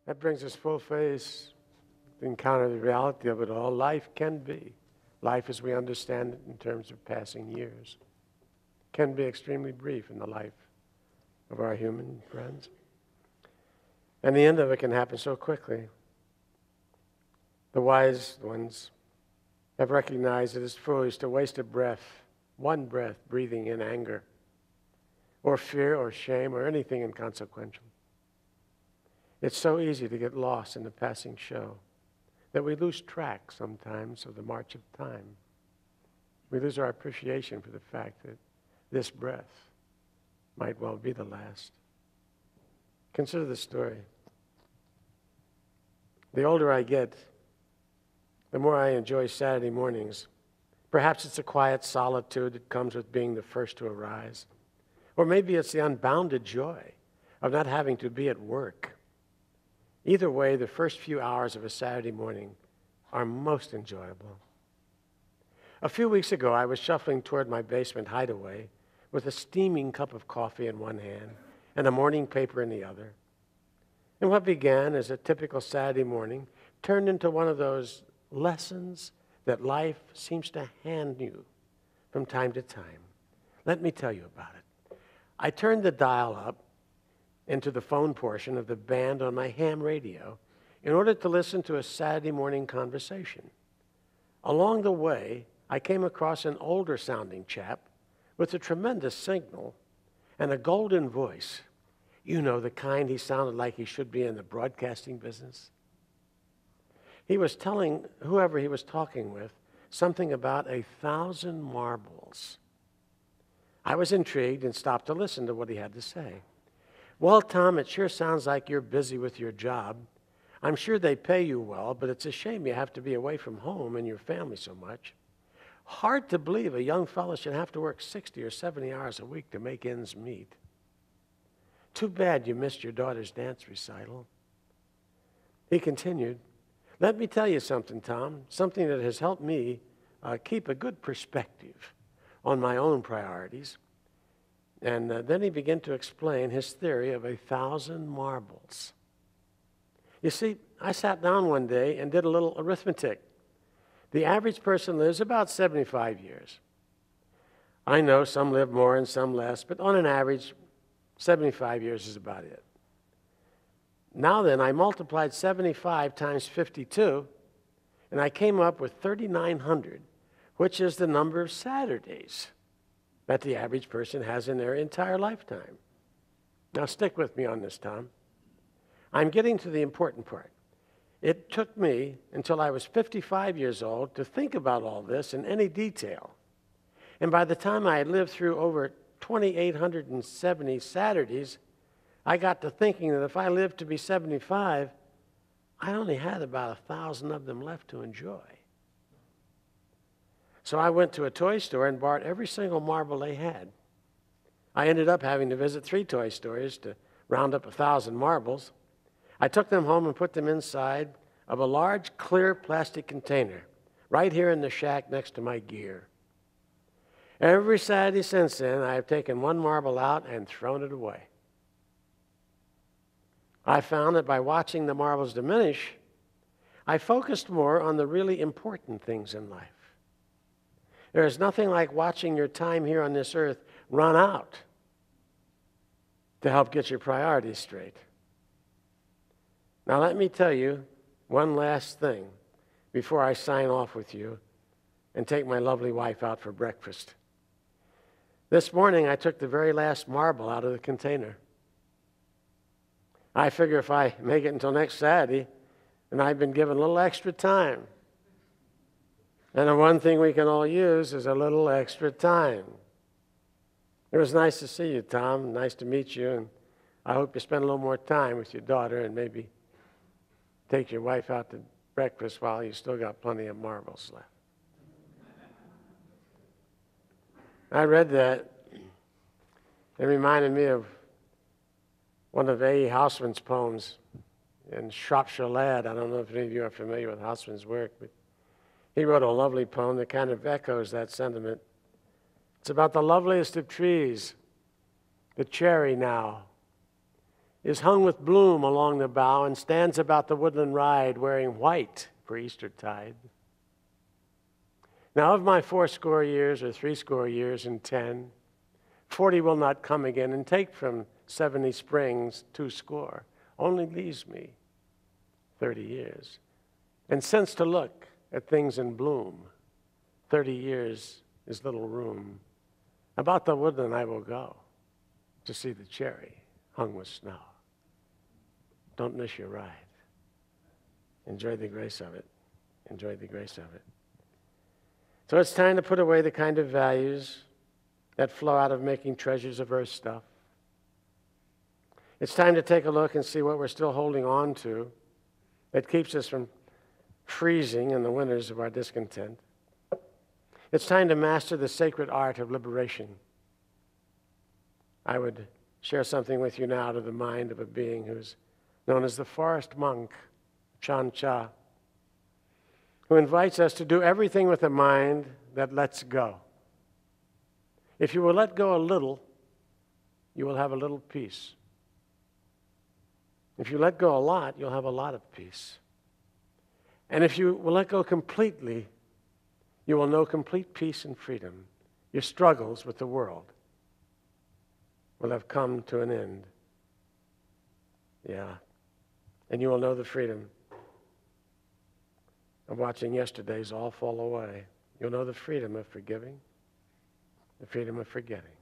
That brings us full face to encounter the reality of it all. Life can be, life as we understand it in terms of passing years, can be extremely brief in the life of our human friends. And the end of it can happen so quickly. The wise ones have recognized it is foolish to waste a breath, one breath, breathing in anger, or fear, or shame, or anything inconsequential. It's so easy to get lost in the passing show that we lose track sometimes of the march of time. We lose our appreciation for the fact that this breath might well be the last. Consider the story. The older I get, the more I enjoy Saturday mornings. Perhaps it's a quiet solitude that comes with being the first to arise. Or maybe it's the unbounded joy of not having to be at work. Either way, the first few hours of a Saturday morning are most enjoyable. A few weeks ago, I was shuffling toward my basement hideaway with a steaming cup of coffee in one hand and a morning paper in the other. And what began as a typical Saturday morning turned into one of those lessons that life seems to hand you from time to time. Let me tell you about it. I turned the dial up into the phone portion of the band on my ham radio in order to listen to a Saturday morning conversation. Along the way, I came across an older-sounding chap with a tremendous signal and a golden voice. You know, the kind he sounded like he should be in the broadcasting business. He was telling whoever he was talking with something about 1,000 marbles. I was intrigued and stopped to listen to what he had to say. Well, Tom, it sure sounds like you're busy with your job. I'm sure they pay you well, but it's a shame you have to be away from home and your family so much. Hard to believe a young fellow should have to work 60 or 70 hours a week to make ends meet. Too bad you missed your daughter's dance recital. He continued, let me tell you something, Tom, something that has helped me keep a good perspective on my own priorities. And then he began to explain his theory of 1,000 marbles. You see, I sat down one day and did a little arithmetic. The average person lives about 75 years. I know some live more and some less, but on an average, 75 years is about it. Now then, I multiplied 75 times 52, and I came up with 3,900, which is the number of Saturdays that the average person has in their entire lifetime. Now stick with me on this, Tom. I'm getting to the important part. It took me until I was 55 years old to think about all this in any detail. And by the time I had lived through over 2,870 Saturdays, I got to thinking that if I lived to be 75, I only had about 1,000 of them left to enjoy. So I went to a toy store and bought every single marble they had. I ended up having to visit 3 toy stores to round up 1,000 marbles. I took them home and put them inside of a large clear plastic container right here in the shack next to my gear. Every Saturday since then, I have taken one marble out and thrown it away. I found that by watching the marbles diminish, I focused more on the really important things in life. There is nothing like watching your time here on this earth run out to help get your priorities straight. Now let me tell you one last thing before I sign off with you and take my lovely wife out for breakfast. This morning I took the very last marble out of the container. I figure if I make it until next Saturday, then I've been given a little extra time. And the one thing we can all use is a little extra time. It was nice to see you, Tom. Nice to meet you. And I hope you spend a little more time with your daughter and maybe take your wife out to breakfast while you still got plenty of marbles left. I read that. It reminded me of one of A. Houseman's poems in Shropshire Lad. I don't know if any of you are familiar with Houseman's work, but he wrote a lovely poem that kind of echoes that sentiment. It's about the loveliest of trees, the cherry now. is hung with bloom along the bough and stands about the woodland ride wearing white for Eastertide. Now of my 80 years, or 80 years and 10, 40 will not come again and take from 70 springs 20, only leaves me 30 years. And since to look at things in bloom, 30 years is little room. About the woodland I will go to see the cherry hung with snow. Don't miss your ride. Enjoy the grace of it. Enjoy the grace of it. So it's time to put away the kind of values that flow out of making treasures of earth stuff. It's time to take a look and see what we're still holding on to that keeps us from freezing in the winters of our discontent. It's time to master the sacred art of liberation. I would share something with you now to the mind of a being who's known as the forest monk, Chan Cha, who invites us to do everything with a mind that lets go. If you will let go a little, you will have a little peace. If you let go a lot, you'll have a lot of peace. And if you will let go completely, you will know complete peace and freedom. Your struggles with the world will have come to an end. Yeah. And you will know the freedom of watching yesterday's all fall away. You'll know the freedom of forgiving, the freedom of forgetting.